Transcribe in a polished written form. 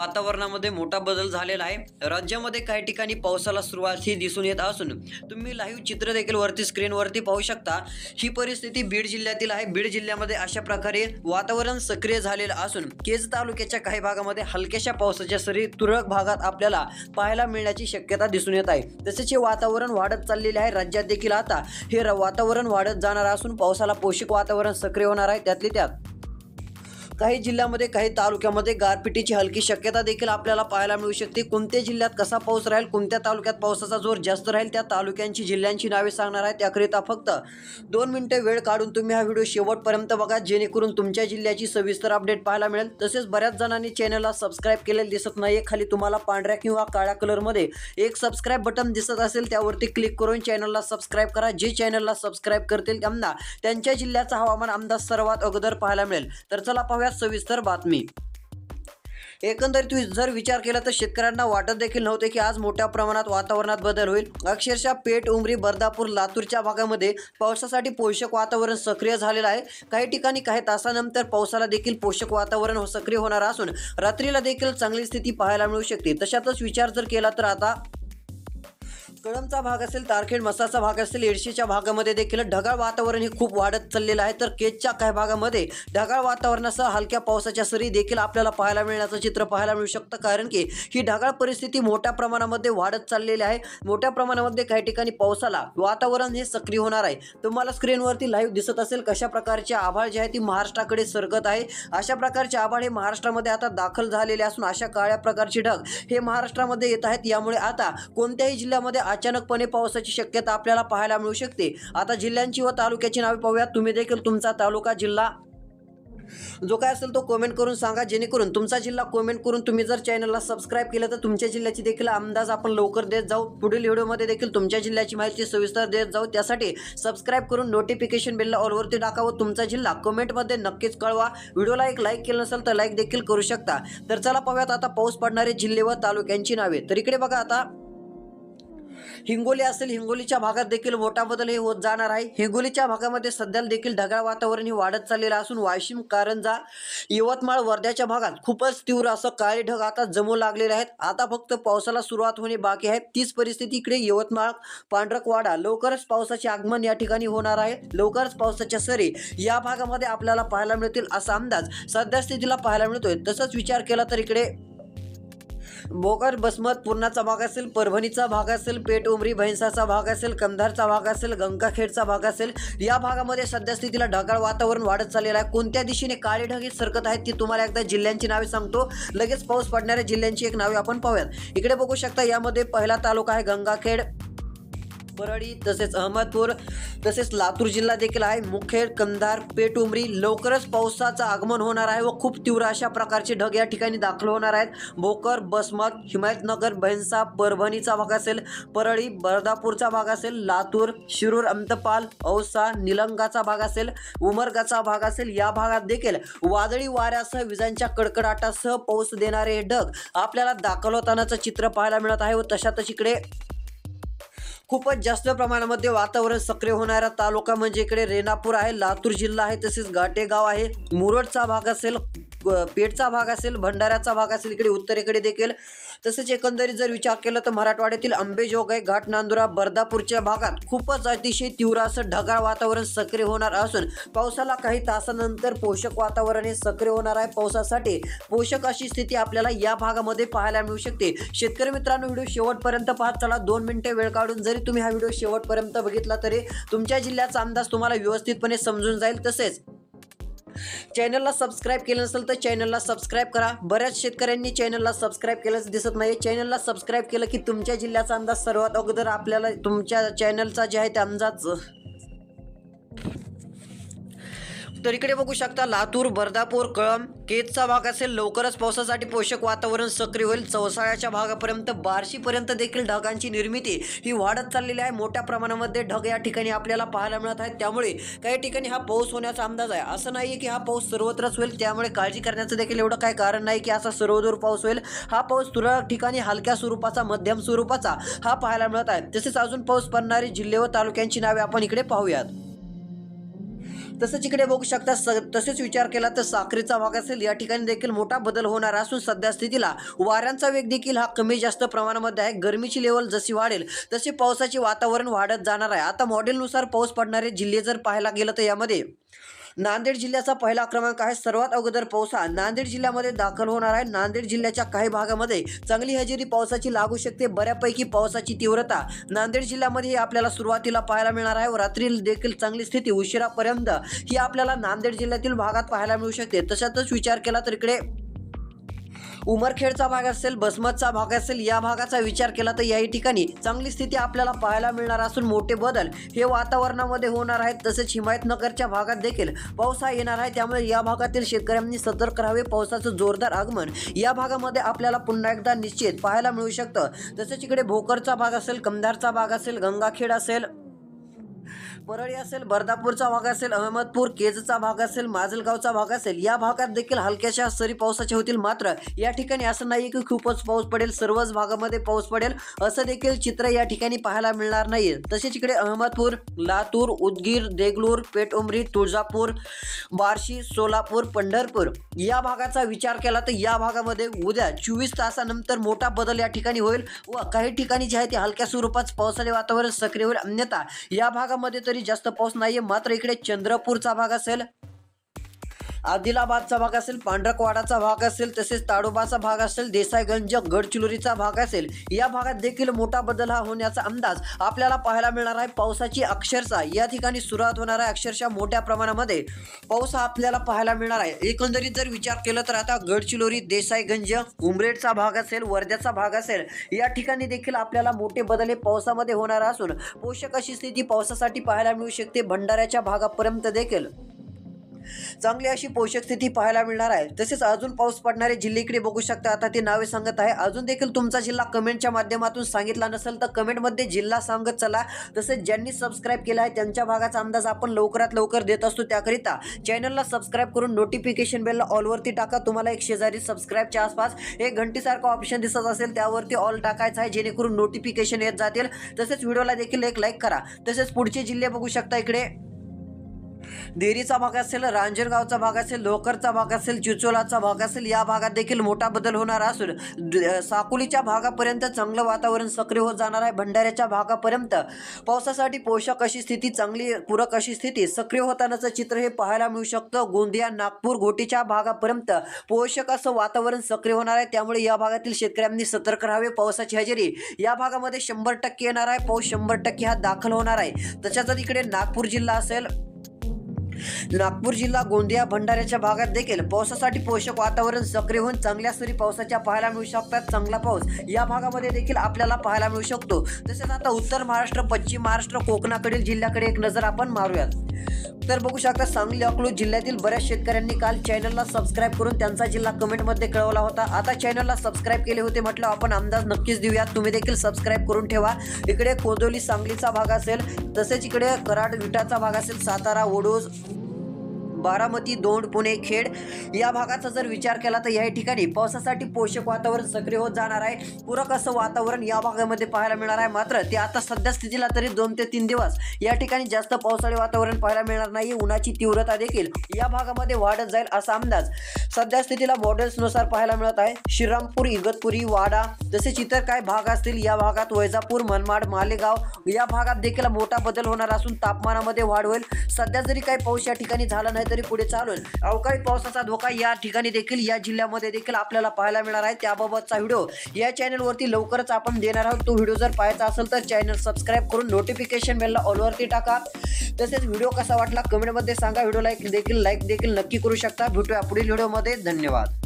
वातावरणामध्ये मोठा बदल झालेला आहे। राज्यामध्ये काही ठिकाणी पावसाला सुरुवात ही दिसून येत असून तुम्ही लाईव्ह चित्र देखील वरती स्क्रीनवरती पाहू शकता। ही परिस्थिती बीड जिल्ह्यातील आहे। बीड जिल्ह्यामध्ये अशा प्रकारे वातावरण सक्रिय झालेलं असून केज तालुक्याच्या काही भागामध्ये हलक्याशा पावसाच्या सरी तुरळक भागात आपल्याला पाहायला मिळण्याची शक्यता दिसून येत आहे। तसेच हे वातावरण वाढत चाललेले आहे। राज्यात देखील आता हे वातावरण वाढत जाणार असून पावसाला पोषक वातावरण सक्रिय होणार आहे। त्यातली त्यात काही जिल्ह्यामध्ये काही तालुक्यामध्ये गारपिटीची हलकी शक्यता देखील आपल्याला पाहायला मिळू शकते। कोणत्या जिल्ह्यात कसा पाऊस राहील, कोणत्या तालुक्यात पावसाचा जोर जास्त राहील, त्या तालुक्यांची जिल्ह्यांची नावे सांगणार आहे। त्याकरिता फक्त 2 मिनिटे वेळ काढून तुम्ही हा व्हिडिओ शेवटपर्यंत बघा, जेणेकरून तुमच्या जिल्ह्याची सविस्तर अपडेट पाहायला मिळेल। तसेच बऱ्याच जणांनी चॅनलला सबस्क्राईब केलेले दिसत नाही। खाली तुम्हाला पांढऱ्या किंवा काळ्या कलरमध्ये एक सबस्क्राईब बटन दिसत असेल, त्यावरती क्लिक करून चॅनलला सबस्क्राईब करा। जे चॅनलला सबस्क्राईब करतील त्यांना त्यांच्या जिल्ह्याचा हवामान अंदाज सर्वात अगोदर पाहायला मिळेल। तर चला पाहूया सविस्तर बातमी। एकंदरीत जर विचार केला तर शेतकऱ्यांना वाटत देखील नव्हते की आज मोठ्या प्रमाणात वातावरणात बदल होईल। अक्षरशः पेठ, उमरी, बर्दापूर, लातूरच्या भागामध्ये पावसासाठी पोषक वातावरण सक्रिय झालेलं आहे। काही ठिकाणी काही तासानंतर पावसाला देखील पोषक वातावरण सक्रिय होणार असून रात्रीला देखील चांगली स्थिती पाहायला मिळू शकते। तशातच विचार जर केला तर आता कळंबचा भाग असेल, तारखेड, मसाचा भाग असेल, येडशीच्या भागामध्ये देखील ढगाळ वातावरण हे खूप वाढत चाललेलं आहे। तर केजच्या काही भागामध्ये ढगाळ वातावरणासह हलक्या पावसाच्या सरी देखील आपल्याला पाहायला मिळण्याचं चित्र पाहायला मिळू शकतं, कारण की ही ढगाळ परिस्थिती मोठ्या प्रमाणामध्ये वाढत चाललेली आहे। मोठ्या प्रमाणामध्ये काही ठिकाणी पावसाला वातावरण हे सक्रिय होणार आहे। तुम्हाला स्क्रीनवरती लाईव्ह दिसत असेल कशा प्रकारचे आभाळ जे आहे ती महाराष्ट्राकडे सरकत आहे। अशा प्रकारचे आभाळ हे महाराष्ट्रामध्ये आता दाखल झालेले असून अशा काळ्या प्रकारचे ढग हे महाराष्ट्रामध्ये येत आहेत। यामुळे आता कोणत्याही जिल्ह्यामध्ये अचानकपणे पावसाची शक्यता आपल्याला पाहायला मिळू शकते। आता जिल्ह्यांची व तालुक्याची नावे पाहूया। तुम्ही देखील तुमचा तालुका, जिल्हा जो काय असेल तो कमेंट करून सांगा, जेणेकरून तुमचा जिल्हा कमेंट करून तुम्ही जर चॅनलला सबस्क्राईब केलं तर तुमच्या जिल्ह्याची देखील अंदाज आपण लवकर देत जाऊ। पुढील व्हिडिओमध्ये देखील तुमच्या जिल्ह्याची माहिती सविस्तर देत जाऊ। त्यासाठी सबस्क्राईब करून नोटिफिकेशन बेलला ऑलवरती टाका व तुमचा जिल्हा कमेंटमध्ये नक्कीच कळवा। व्हिडिओला एक लाईक केलं नसेल तर लाईक देखील करू शकता। तर चला पाहूयात आता पाऊस पडणारे जिल्हे व तालुक्यांची नावे। तर इकडे बघा, आता हिंगोली असेल, हिंगोलीच्या भागात देखील मोठा बदल हे होत जाणार आहे। हिंगोलीच्या भागामध्ये सध्या देखील ढगाळ वातावरण हे वाढत चाललेलं असून वाशिम, कारंजा, यवतमाळ, वर्ध्याच्या भागात खूपच तीव्र असं काळे ढग आता जमू लागलेले आहेत। आता फक्त पावसाला सुरुवात होणे बाकी आहे। तीच परिस्थिती इकडे यवतमाळ, पांढरकवाडा, लवकरच पावसाचे आगमन या ठिकाणी होणार आहे। लवकरच पावसाच्या सरी या भागामध्ये आपल्याला पाहायला मिळतील असा अंदाज सध्या स्थितीला पाहायला मिळतोय। तसंच विचार केला तर इकडे भोकर, बसमत, पूर्णाचा भाग असेल, परभणीचा भाग असेल, पेठ, उमरी, भैंसाचा भाग असेल, कंधारचा भाग असेल, गंगाखेडचा भाग असेल, या भागामध्ये सध्या स्थितीला ढगाळ वातावरण वाढत चाललेलं आहे। कोणत्या दिशेने काळे ढग सरकत आहेत ती तुम्हाला एकदा जिल्ह्यांची नावे सांगतो। लगेच पाऊस पडणाऱ्या जिल्ह्यांची एक नावे आपण पाहूयात। इकडे बघू शकता, यामध्ये पहिला तालुका आहे गंगाखेड, परळी, तसेच अहमदपूर, तसेच लातूर जिल्हा देखील आहे। मुखेड, कंधार, पेठ, उमरी, लवकरच पावसाचं आगमन होणार आहे व खूप तीव्र अशा प्रकारचे ढग या ठिकाणी दाखल होणार आहेत। भोकर, बसमत, हिमायतनगर, भैंसा, परभणीचा भाग असेल, परळी, बर्दापूरचा भाग असेल, लातूर, शिरूर, अंतपाल, औसा, निलंगाचा भाग असेल, उमरगाचा भाग असेल, या भागात देखील वादळी वाऱ्यासह विजांच्या कडकडाटासह पाऊस देणारे हे ढग आपल्याला दाखल होतानाचं चित्र पाहायला मिळत आहे। व तशातच इकडे खूपच जास्त प्रमाणामध्ये वातावरण सक्रिय होणारा तालुका म्हणजे इकडे रेणापूर आहे, लातूर जिल्हा आहे, तसेच घाटेगाव आहे, मुरडचा भाग असेल, पेठचा भाग असेल, भंडाऱ्याचा भाग असेल, इकडे उत्तरेकडे देखील। तसेच एकंदरीत जर विचार केला तर मराठवाड्यातील अंबेजोगाई, घाटनांदुरा, बर्दापूरच्या भागात खूपच अतिशय तीव्र असं ढगाळ वातावरण सक्रिय होणार असून पावसाला काही तासानंतर पोषक वातावरण हे सक्रिय होणार आहे। पावसासाठी पोषक अशी स्थिती आपल्याला या भागामध्ये पाहायला मिळू शकते। शेतकरी मित्रांनो, व्हिडिओ शेवटपर्यंत पाहत चला। 2 मिनिटे वेळ काढून जरी तुम्ही हा व्हिडिओ शेवटपर्यंत बघितला तरी तुमच्या जिल्ह्याचा अंदाज तुम्हाला व्यवस्थितपणे समजून जाईल। तसेच चॅनलला सबस्क्राईब केलं नसेल तर चॅनलला सबस्क्राईब करा। बऱ्याच शेतकऱ्यांनी चॅनलला सबस्क्राईब केलंच दिसत नाही। चॅनलला सबस्क्राईब केलं की तुमच्या जिल्ह्याचा अंदाज सर्वात अगोदर आपल्याला तुमच्या चॅनलचा जे आहे ते अंदाज। तर इकडे बघू शकता, लातूर, बर्दापूर, कळंब, केजचा भाग असेल, लवकरच पावसासाठी पोषक वातावरण सक्रिय होईल। चौसाळ्याच्या भागापर्यंत, बार्शीपर्यंत देखील ढगांची निर्मिती ही वाढत चाललेली आहे। मोठ्या प्रमाणामध्ये ढग या ठिकाणी आपल्याला पाहायला मिळत आहेत। त्यामुळे काही ठिकाणी हा पाऊस होण्याचा अंदाज आहे। असं नाही की हा पाऊस सर्वत्रच होईल, त्यामुळे काळजी करण्याचं देखील एवढं काही कारण नाही की असा सर्वदूर पाऊस होईल। हा पाऊस तुरळक ठिकाणी हलक्या स्वरूपाचा, मध्यम स्वरूपाचा हा पाहायला मिळत आहे। तसेच अजून पाऊस पडणारे जिल्हे व तालुक्यांची नावे आपण इकडे पाहूयात। तसंच इकडे बघू शकता तसेच विचार केला तर साक्रीचा भाग असेल या ठिकाणी देखील मोठा बदल होणार असून सध्या स्थितीला वाऱ्यांचा वेग देखील हा कमी जास्त प्रमाणामध्ये आहे. गरमीची लेवल जशी वाढेल तसे पावसाचे वातावरण वाढत जाणार आहे. आता मॉडेलनुसार पाऊस पडणारे जिल्हे जर पाहायला गेलं तर यामध्ये नांदेड जिल्ह्याचा पहिला क्रमांक आहे. सर्वात अगोदर पाऊस हा नांदेड जिल्ह्यामध्ये दाखल होणार आहे. नांदेड जिल्ह्याच्या काही भागामध्ये चांगली हजेरी पावसाची लागू शकते. बऱ्यापैकी पावसाची तीव्रता नांदेड जिल्ह्यामध्ये आपल्याला सुरुवातीला पाहायला मिळणार आहे व रात्री देखील चांगली स्थिती उशिरापर्यंत ही आपल्याला नांदेड जिल्ह्यातील भागात पाहायला मिळू शकते. तशातच विचार केला तर इकडे उमरखेडचा भाग असेल, बसमतचा भाग असेल या भागाचा विचार केला तर याही ठिकाणी चांगली स्थिती आपल्याला पाहायला मिळणार असून मोठे बदल हे वातावरणामध्ये होणार आहेत. तसेच हिमायतनगरच्या भागात देखील पाऊस हा येणार आहे. त्यामुळे या भागातील शेतकऱ्यांनी सतर्क राहावे. पावसाचं जोरदार आगमन या भागामध्ये आपल्याला पुन्हा एकदा निश्चित पाहायला मिळू शकतं. तसेच इकडे भोकरचा भाग असेल, कंधारचा भाग असेल, गंगाखेड असेल, परळी असेल, बर्दापूरचा भाग असेल, अहमदपूर, केजचा भाग असेल, माजलगावचा भाग असेल या भागात देखील हलक्याशा सरी पावसाचे होतील. मात्र या ठिकाणी असं नाही की खूपच पाऊस पडेल, सर्वच भागामध्ये पाऊस पडेल असं देखील चित्र या ठिकाणी पाहायला मिळणार नाही. तसेच इकडे अहमदपूर, लातूर, उदगीर, देगलूर, पेठउमरी, तुळजापूर, बार्शी, सोलापूर, पंढरपूर या भागाचा विचार केला तर या भागामध्ये उद्या 24 तासानंतर मोठा बदल या ठिकाणी होईल व काही ठिकाणी जे आहे ते हलक्या स्वरूपात पावसाचे वातावरण सक्रिय होईल. अन्यथा या भागामध्ये तरी जास्त पाऊस नाहीये. मात्र इकडे चंद्रपूरचा भाग असेल, आदिलाबादचा भाग असेल, पांढरकवाडाचा भाग असेल, तसेच ताडोबाचा भाग असेल, देसाईगंज, गडचिरोलीचा भाग असेल या भागात देखील मोठा बदल हा होण्याचा अंदाज आपल्याला पाहायला मिळणार आहे. पावसाची अक्षरशः या ठिकाणी सुरुवात होणार आहे. अक्षरशः मोठ्या प्रमाणामध्ये पाऊस हा आपल्याला पाहायला मिळणार आहे. एकंदरीत जर विचार केला तर आता गडचिरोली, देसाईगंज, उमरेडचा भाग असेल, वर्ध्याचा भाग असेल या ठिकाणी देखील आपल्याला मोठे बदल हे पावसामध्ये होणार असून पोषक अशी स्थिती पावसासाठी पाहायला मिळू शकते. भंडाऱ्याच्या भागापर्यंत देखील चांगली अशी पोषक स्थिती पाहायला मिळणार आहे. तसेच अजून पाऊस पडणारे जिल्हे इकडे बघू शकता. आता ते नावे सांगत आहे. अजून देखील तुमचा जिल्हा कमेंटच्या माध्यमातून सांगितला नसेल तर कमेंटमध्ये जिल्हा सांगत चला. तसेच ज्यांनी सबस्क्राईब केला आहे त्यांच्या भागाचा अंदाज आपण लवकरात लवकर देत असतो. त्याकरिता चॅनलला सबस्क्राईब करून नोटिफिकेशन बेलला ऑलवरती टाका. तुम्हाला एक शेजारी सबस्क्राईबच्या आसपास एक घंटीसारखा ऑप्शन दिसत असेल त्यावरती ऑल टाकायचा आहे जेणेकरून नोटिफिकेशन येत जातील. तसेच व्हिडिओला देखील एक लाईक करा. तसेच पुढचे जिल्हे बघू शकता. इकडे देरीचा भाग असेल, रांजणगावचा भाग असेल, लोकरचा भाग असेल, चिचोलाचा भाग असेल या भागात देखील मोठा बदल होणार असून साकोलीच्या भागापर्यंत चांगलं वातावरण सक्रिय होत जाणार आहे. भंडाऱ्याच्या भागापर्यंत पावसासाठी पोषक अशी स्थिती, चांगली पूरक अशी स्थिती सक्रिय होतानाचं चित्र हे पाहायला मिळू शकतं. गोंदिया, नागपूर, घोटीच्या भागापर्यंत पोषक असं वातावरण सक्रिय होणार आहे. त्यामुळे या भागातील शेतकऱ्यांनी सतर्क राहावे. पावसाची हजेरी या भागामध्ये 100% येणार आहे. पाऊस 100% हा दाखल होणार आहे. तशाच इकडे नागपूर जिल्हा असेल, नागपूर जिल्हा, गोंदिया, भंडाऱ्याच्या भागात देखील पावसासाठी पोषक वातावरण सक्रिय होऊन चांगल्या सरी पावसाच्या पाहायला मिळू शकतात. चांगला पाऊस या भागामध्ये देखील आपल्याला पाहायला मिळू शकतो. तसेच आता उत्तर महाराष्ट्र, पश्चिम महाराष्ट्र, कोकणाकडील जिल्ह्याकडे एक नजर आपण मारूयात. तर बघू शकता सांगली, अकलूज जिल्ह्यातील बऱ्याच शेतकऱ्यांनी काल चॅनलला सबस्क्राईब करून त्यांचा जिल्हा कमेंटमध्ये कळवला होता. आता चॅनलला सबस्क्राईब केले होते म्हटलं आपण अंदाज नक्कीच देऊयात. तुम्ही देखील सबस्क्राईब करून ठेवा. इकडे कोंदोली, सांगलीचा भाग असेल, तसेच इकडे कराड, विटाचा भाग असेल, सातारा, वडोज, बारामती, दौंड, पुणे, खेड या भागाचा जर विचार केला तर या ठिकाणी पावसासाठी पोषक वातावरण सक्रिय होत जाणार आहे. पूरक असं वातावरण या भागामध्ये पाहायला मिळणार आहे. मात्र ते आता सध्या स्थितीला तरी 2 ते 3 दिवस या ठिकाणी जास्त पावसाळी वातावरण पाहायला मिळणार नाही. उन्हाची तीव्रता देखील या भागामध्ये वाढत जाईल असा अंदाज सध्या स्थितीला मॉडेल्सनुसार पाहायला मिळत आहे. श्रीरामपूर, इगतपुरी, वाडा तसेच इतर काही भाग असतील या भागात वैजापूर, मनमाड, मालेगाव या भागात देखील मोठा बदल होणार असून तापमानामध्ये वाढ होईल. सध्या जरी काही पाऊस या ठिकाणी झाला नाही तरी पुढे चालून अवकाळी पावसाचा धोका या ठिकाणी देखील, या जिल्ह्यामध्ये देखील आपल्याला पाहायला मिळणार आहे. त्याबाबतचा व्हिडिओ या चॅनलवरती लवकरच आपण देणार आहोत. तो व्हिडिओ जर पाहायचा असेल तर चॅनल सबस्क्राईब करून नोटिफिकेशन बेलला ऑलवरती टाका. तसेच व्हिडिओ कसा वाटला कमेंटमध्ये सांगा. व्हिडिओला लाईक देखील नक्की करू शकता. भेटूया पुढील व्हिडिओमध्ये. धन्यवाद.